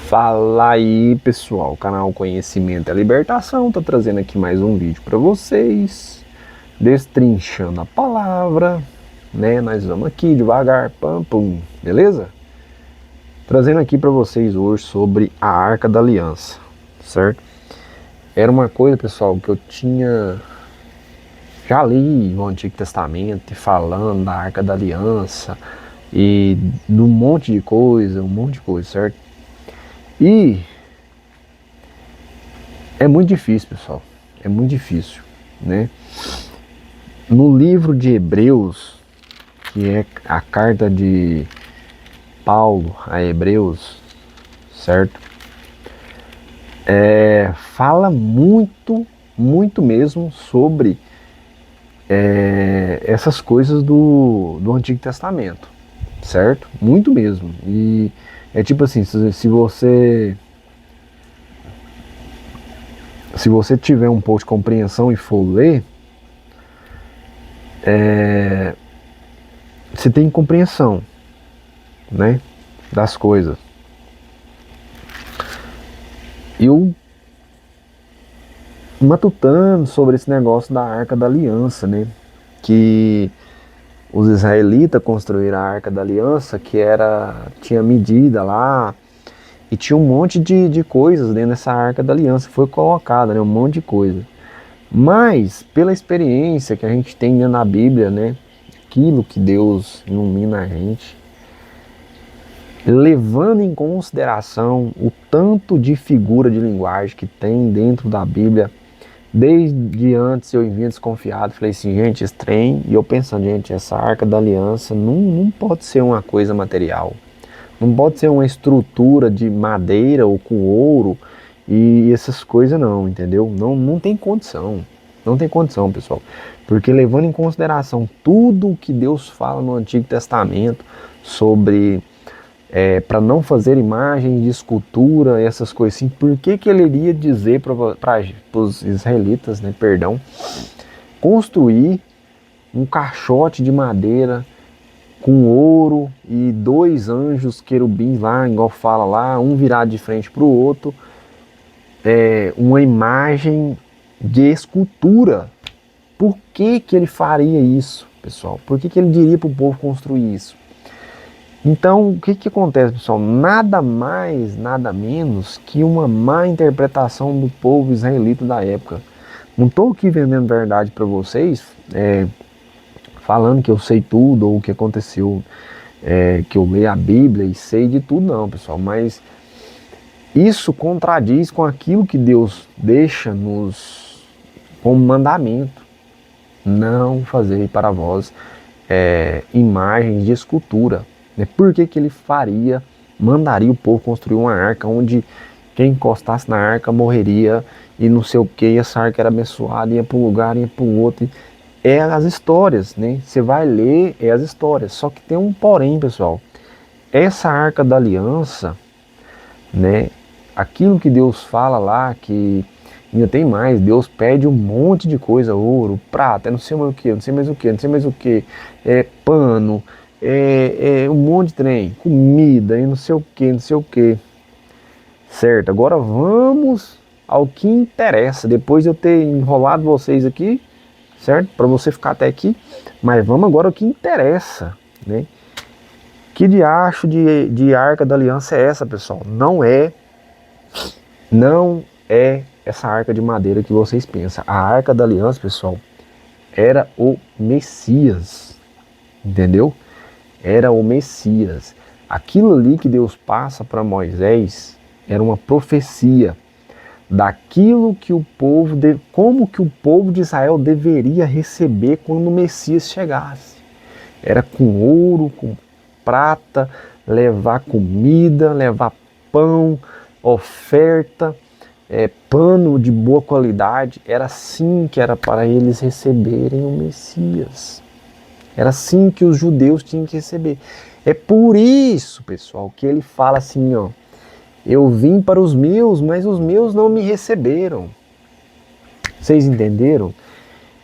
Fala aí pessoal, o canal Conhecimento é Libertação tá trazendo aqui mais um vídeo para vocês, destrinchando a palavra, né? Nós vamos aqui devagar, pam, pum, beleza? Trazendo aqui para vocês hoje sobre a Arca da Aliança, certo? Era uma coisa, pessoal, que eu já li no Antigo Testamento falando da Arca da Aliança e de um monte de coisa, certo? E é muito difícil, pessoal. É muito difícil, né? No livro de Hebreus, que é a carta de Paulo a Hebreus, certo? Fala muito mesmo sobre essas coisas do Antigo Testamento, certo? Muito mesmo. E é tipo assim, se você tiver um pouco de compreensão e for ler, você tem compreensão, né, das coisas. Eu matutando sobre esse negócio da Arca da Aliança, né, que os israelitas construíram a Arca da Aliança, que tinha medida lá, e tinha um monte de coisas dentro dessa Arca da Aliança, foi colocada, né, um monte de coisa. Mas, pela experiência que a gente tem dentro da Bíblia, né, aquilo que Deus ilumina a gente, levando em consideração o tanto de figura de linguagem que tem dentro da Bíblia, desde antes eu vinha desconfiado, falei assim, gente, esse trem, e eu pensando, gente, essa Arca da Aliança não pode ser uma coisa material, não pode ser uma estrutura de madeira ou com ouro e essas coisas não, entendeu? Não tem condição, não tem condição, pessoal, porque levando em consideração tudo o que Deus fala no Antigo Testamento sobre para não fazer imagens de escultura, essas coisas assim, por que ele iria dizer para os israelitas, né, perdão, construir um caixote de madeira com ouro e dois anjos querubins lá, igual fala lá, um virado de frente para o outro, uma imagem de escultura? Por que ele faria isso, pessoal? Por que ele diria para o povo construir isso? Então, o que acontece, pessoal? Nada mais, nada menos que uma má interpretação do povo israelita da época. Não estou aqui vendendo verdade para vocês, falando que eu sei tudo ou o que aconteceu, que eu leio a Bíblia e sei de tudo, não, pessoal. Mas isso contradiz com aquilo que Deus deixa como mandamento. Não fazer para vós imagens de escultura. Por que ele mandaria o povo construir uma arca onde quem encostasse na arca morreria e não sei o que, e essa arca era abençoada, ia para um lugar, ia para o outro. É as histórias, né? Você vai ler, as histórias. Só que tem um porém, pessoal. Essa Arca da Aliança, né? Aquilo que Deus fala lá, que ainda tem mais, Deus pede um monte de coisa, ouro, prata, não sei mais o que, não sei mais o que, não sei mais o que, pano, um monte de trem, comida e não sei o que, não sei o que. Certo, agora vamos ao que interessa, depois de eu ter enrolado vocês aqui, certo? Para você ficar até aqui, mas vamos agora ao que interessa, né? Que diacho de Arca da Aliança é essa, pessoal? Não é essa arca de madeira que vocês pensam. A Arca da Aliança, pessoal, era o Messias, entendeu? Era o Messias. Aquilo ali que Deus passa para Moisés era uma profecia daquilo que como que o povo de Israel deveria receber quando o Messias chegasse. Era com ouro, com prata, levar comida, levar pão, oferta, pano de boa qualidade. Era assim que era para eles receberem o Messias. Era assim que os judeus tinham que receber. É por isso, pessoal, que ele fala assim, ó, eu vim para os meus, mas os meus não me receberam. Vocês entenderam?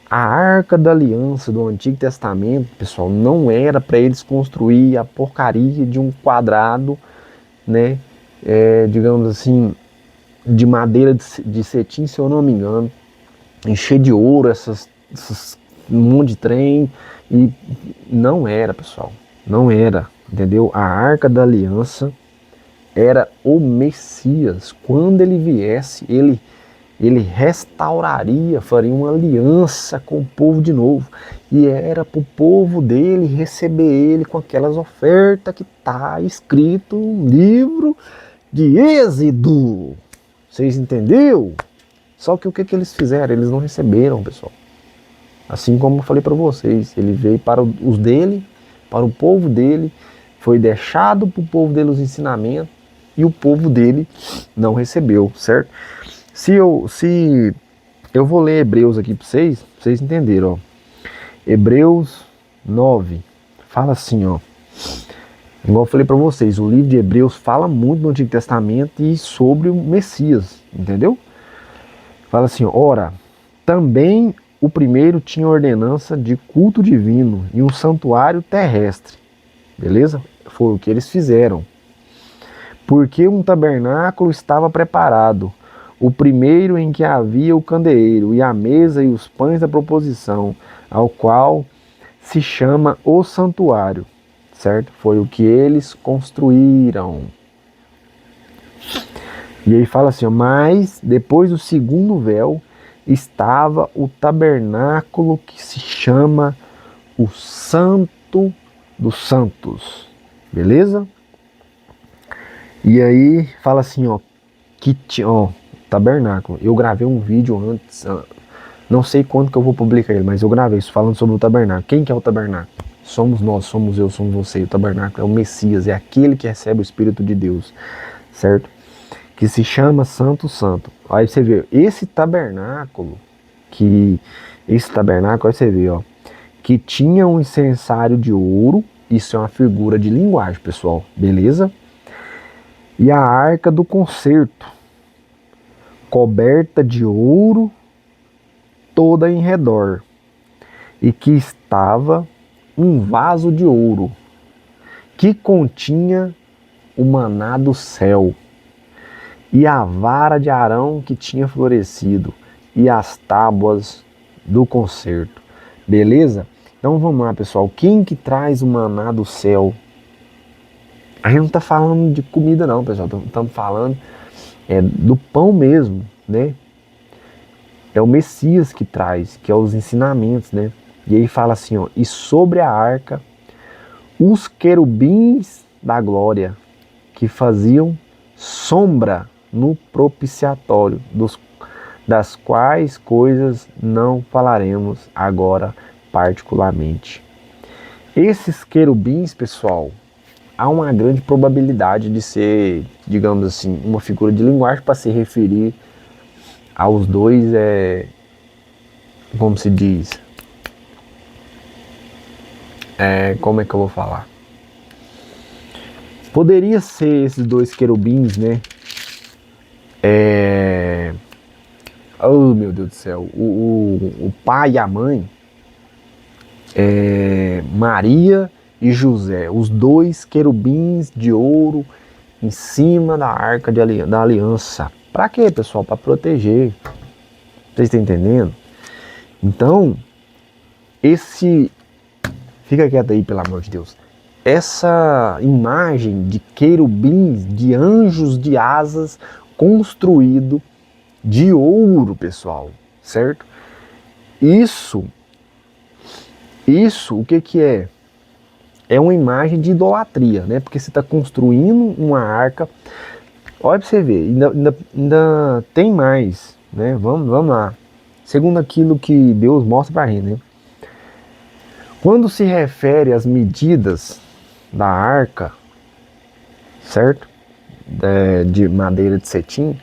A Arca da Aliança do Antigo Testamento, pessoal, não era para eles construir a porcaria de um quadrado, né, digamos assim, de madeira de cetim, se eu não me engano, encher de ouro, essas um monte de trem, e não era, pessoal, não era, entendeu? A Arca da Aliança era o Messias. Quando ele viesse, ele restauraria, faria uma aliança com o povo de novo. E era para o povo dele receber ele com aquelas ofertas que está escrito no livro de Êxodo. Vocês entenderam? Só que o que eles fizeram? Eles não receberam, pessoal. Assim como eu falei para vocês, ele veio para os dele, para o povo dele, foi deixado para o povo dele os ensinamentos e o povo dele não recebeu, certo? Se eu vou ler Hebreus aqui para vocês entenderem, ó. Hebreus 9 fala assim, ó. Igual eu falei para vocês, o livro de Hebreus fala muito no Antigo Testamento e sobre o Messias, entendeu? Fala assim, ó, ora, também o primeiro tinha ordenança de culto divino e um santuário terrestre, beleza? Foi o que eles fizeram. Porque um tabernáculo estava preparado, o primeiro em que havia o candeeiro e a mesa e os pães da proposição, ao qual se chama o santuário, certo? Foi o que eles construíram. E aí fala assim, ó, mas depois do segundo véu estava o tabernáculo que se chama o Santo dos Santos, beleza? E aí fala assim, ó, tabernáculo. Eu gravei um vídeo antes, não sei quando que eu vou publicar ele, mas eu gravei isso falando sobre o tabernáculo. Quem que é o tabernáculo? Somos nós, somos eu, somos você. O tabernáculo é o Messias, é aquele que recebe o Espírito de Deus, certo? Que se chama Santo Santo. Aí você vê, esse tabernáculo, aí você vê, ó, que tinha um incensário de ouro, isso é uma figura de linguagem, pessoal, beleza? E a arca do concerto, coberta de ouro toda em redor, e que estava um vaso de ouro, que continha o maná do céu, e a vara de Arão que tinha florescido, e as tábuas do concerto. Beleza? Então vamos lá, pessoal. Quem que traz o maná do céu? A gente não está falando de comida não, pessoal. Estamos falando do pão mesmo, né? É o Messias que traz, que é os ensinamentos, né? E aí fala assim, ó, e sobre a arca, os querubins da glória, que faziam sombra no propiciatório, das quais coisas não falaremos agora particularmente. Esses querubins, pessoal, há uma grande probabilidade de ser, digamos assim, uma figura de linguagem para se referir aos dois, como se diz, como é que eu vou falar? Poderia ser esses dois querubins, né? Oh, meu Deus do céu. O pai e a mãe, Maria e José, os dois querubins de ouro em cima da arca da aliança. Para quê, pessoal? Para proteger. Vocês estão entendendo? Então, fica quieto aí, pelo amor de Deus. Essa imagem de querubins, de anjos de asas construído de ouro, pessoal, certo? Isso, o que é? É uma imagem de idolatria, né? Porque você está construindo uma arca. Olha para você ver, ainda tem mais, né? Vamos lá. Segundo aquilo que Deus mostra para a gente, né? Quando se refere às medidas da arca, certo? De madeira de cetim,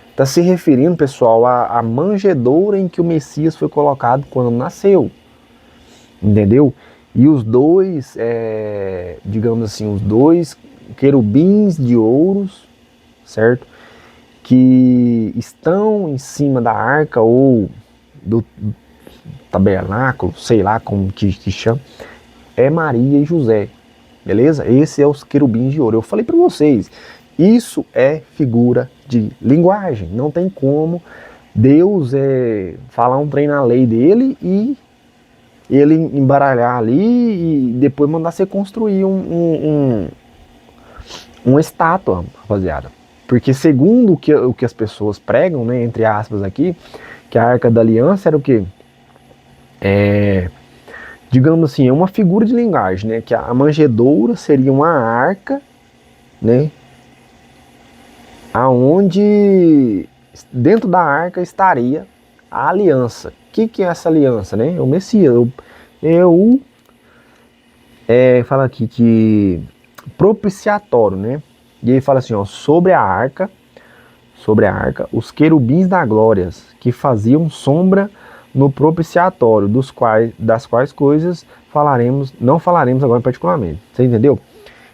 está se referindo, pessoal, à manjedoura em que o Messias foi colocado quando nasceu, entendeu? E os dois, digamos assim, os dois querubins de ouros, certo? Que estão em cima da arca ou do tabernáculo, sei lá como que chama, é Maria e José, beleza? Esse é os querubins de ouro. Eu falei para vocês Isso é figura de linguagem. Não tem como Deus falar um trem na lei dele e ele embaralhar ali e depois mandar você construir uma estátua, rapaziada. Porque segundo o que as pessoas pregam, né, entre aspas aqui, que a Arca da Aliança era o quê? Digamos assim, é uma figura de linguagem, né? Que a manjedoura seria uma arca, né? Aonde dentro da arca estaria a aliança. O que é essa aliança, né? É o Messias. Fala aqui que propiciatório, né? E aí fala assim, ó, sobre a arca, os querubins da glória, que faziam sombra no propiciatório, das quais coisas não falaremos agora particularmente. Você entendeu?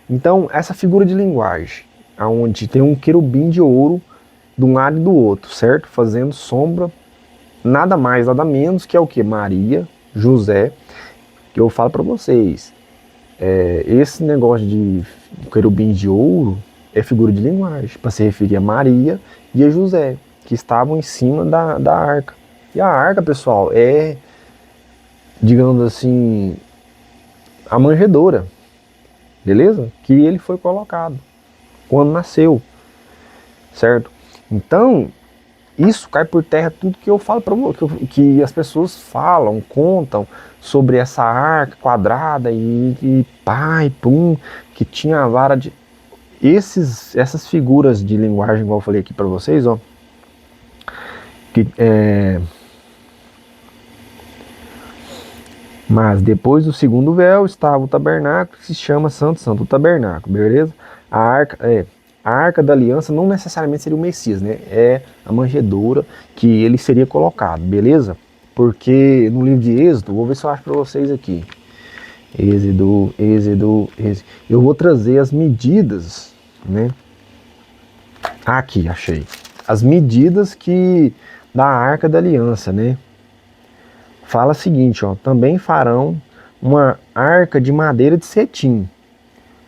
Então, essa figura de linguagem, onde tem um querubim de ouro de um lado e do outro, certo? Fazendo sombra, nada mais, nada menos que é o que? Maria, José, que eu falo para vocês. Esse negócio de querubim de ouro é figura de linguagem, para se referir a Maria e a José, que estavam em cima da arca. E a arca, pessoal, digamos assim, a manjedoura, beleza? Que ele foi colocado quando nasceu, certo? Então, isso cai por terra tudo que eu falo para você, que as pessoas falam, contam sobre essa arca quadrada e pá, e pum, que tinha a vara de... Essas figuras de linguagem, igual eu falei aqui para vocês, ó, que mas depois do segundo véu estava o tabernáculo, que se chama Santo Santo, o tabernáculo, beleza? A arca da aliança não necessariamente seria o Messias, né? É a manjedoura que ele seria colocado, beleza? Porque no livro de Êxodo, vou ver se eu acho para vocês aqui. Êxodo. Eu vou trazer as medidas, né? Aqui, achei. As medidas da arca da aliança, né? Fala o seguinte, ó, também farão uma arca de madeira de cetim.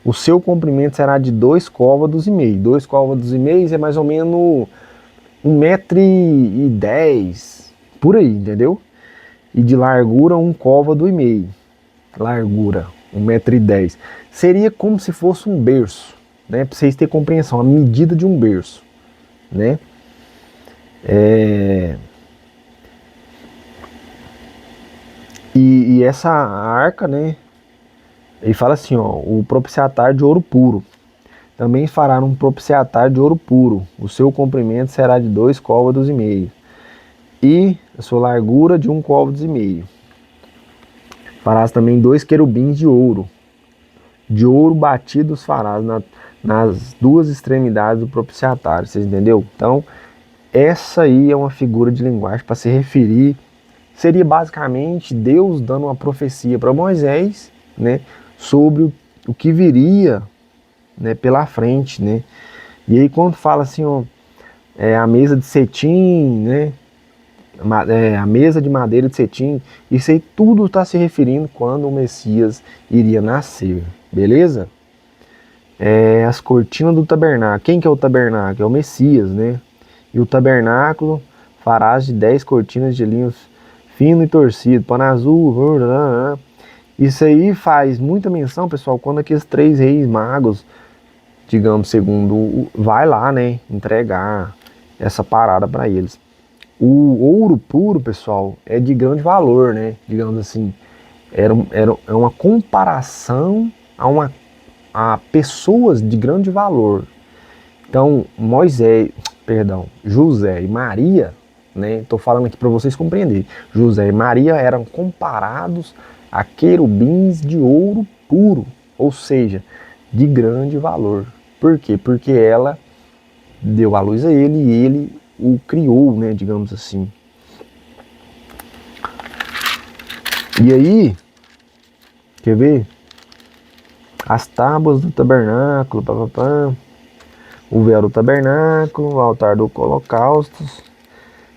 O seu comprimento será de 2 côvados e meio. 2 côvados e meio é mais ou menos 1,10 m, por aí, entendeu? E de largura 1 côvado e meio. Largura, 1,10 m. Seria como se fosse um berço, né? Para vocês terem compreensão, a medida de um berço, né? E essa arca, né? Ele fala assim, ó, o propiciatário de ouro puro. Também fará um propiciatário de ouro puro. O seu comprimento será de 2 côvados e meio. E a sua largura de 1 côvado e meio. Farás também 2 querubins de ouro. De ouro batidos farás nas 2 extremidades do propiciatário. Vocês entenderam? Então, essa aí é uma figura de linguagem para se referir. Seria basicamente Deus dando uma profecia para Moisés, né, sobre o que viria, né, pela frente, né? E aí quando fala assim, ó, a mesa de cetim, né, a mesa de madeira de cetim, isso aí tudo está se referindo quando o Messias iria nascer, beleza? As cortinas do tabernáculo, quem que é o tabernáculo? É o Messias, né? E o tabernáculo farás de 10 cortinas de linho fino e torcido, pano azul, isso aí faz muita menção, pessoal, quando aqueles 3 reis magos, digamos, segundo, vai lá, né, entregar essa parada para eles. O ouro puro, pessoal, é de grande valor, né, digamos assim, é uma comparação a pessoas de grande valor. Então, José e Maria, né, tô falando aqui para vocês compreenderem, José e Maria eram comparados a querubins de ouro puro, ou seja, de grande valor. Por quê? Porque ela deu a luz a ele e ele o criou, né, digamos assim. E aí, quer ver? As tábuas do tabernáculo, o véu do tabernáculo, o altar do holocausto.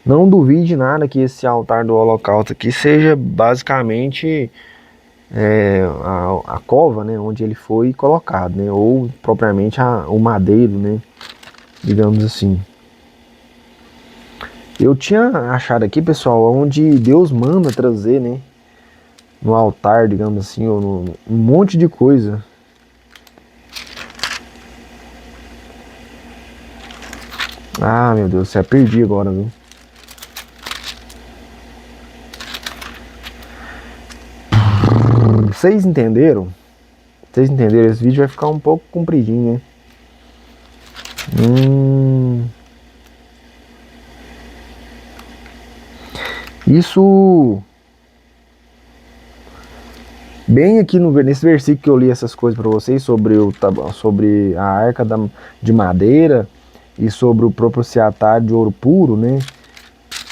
Não duvide nada que esse altar do holocausto aqui seja basicamente a cova, né, onde ele foi colocado, né, ou propriamente o madeiro, né, digamos assim. Eu tinha achado aqui, pessoal, onde Deus manda trazer, né, no altar, digamos assim, ou um monte de coisa. Ah, meu Deus, já perdi agora, viu? Vocês entenderam? Vocês entenderam? Esse vídeo vai ficar um pouco compridinho, né? Isso, bem aqui nesse versículo que eu li essas coisas para vocês sobre a arca de madeira e sobre o propiciatário de ouro puro, né?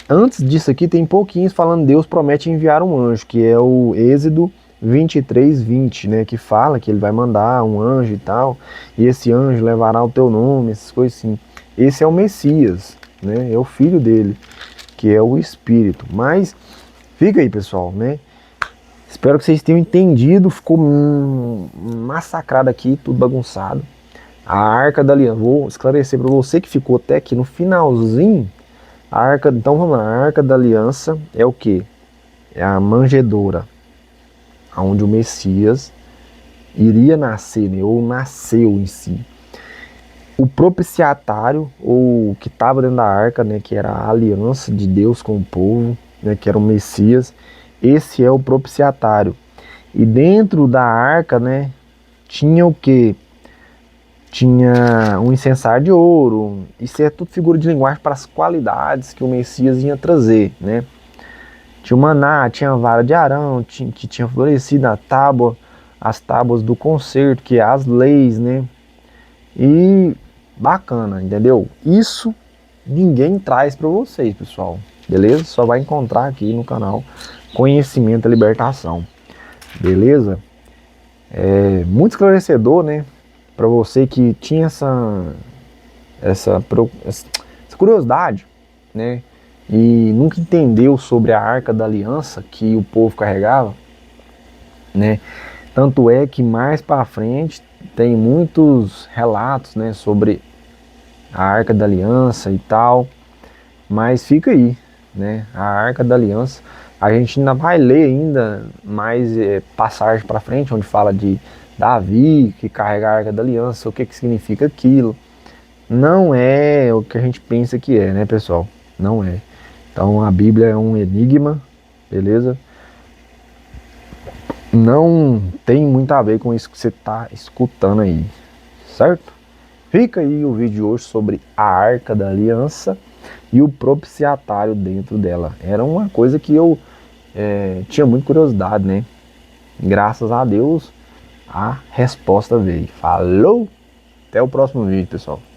Antes disso aqui tem pouquinhos falando Deus promete enviar um anjo, que é o Êxodo 23:20, né? Que fala que ele vai mandar um anjo e tal, e esse anjo levará o teu nome, essas coisas assim. Esse é o Messias, né? É o filho dele, que é o Espírito. Mas fica aí, pessoal, né? Espero que vocês tenham entendido. Ficou massacrado aqui, tudo bagunçado. A Arca da Aliança, vou esclarecer para você que ficou até aqui no finalzinho. Então vamos lá, a Arca da Aliança é o que? É a manjedoura, onde o Messias iria nascer, né? Ou nasceu em si. O propiciatário, ou que estava dentro da arca, né? Que era a aliança de Deus com o povo, né? Que era o Messias. Esse é o propiciatário. E dentro da arca, né? Tinha o que? Tinha um incensário de ouro. Isso é tudo figura de linguagem para as qualidades que o Messias ia trazer, né? Tinha o maná, tinha a vara de Arão, que tinha florescido a tábua, as tábuas do concerto, que é as leis, né? E bacana, entendeu? Isso ninguém traz para vocês, pessoal. Beleza? Só vai encontrar aqui no canal Conhecimento e Libertação. Beleza? É muito esclarecedor, né? Para você que tinha essa curiosidade, né? E nunca entendeu sobre a Arca da Aliança que o povo carregava, né? Tanto é que mais para frente tem muitos relatos, né, sobre a Arca da Aliança e tal, mas fica aí, né? A Arca da Aliança, a gente ainda vai ler ainda mais passagem para frente, onde fala de Davi que carrega a Arca da Aliança, o que significa aquilo. Não é o que a gente pensa que é, né, pessoal? Não é. Então a Bíblia é um enigma, beleza? Não tem muito a ver com isso que você está escutando aí, certo? Fica aí o vídeo de hoje sobre a Arca da Aliança e o propiciatário dentro dela. Era uma coisa que eu tinha muita curiosidade, né? Graças a Deus a resposta veio. Falou! Até o próximo vídeo, pessoal.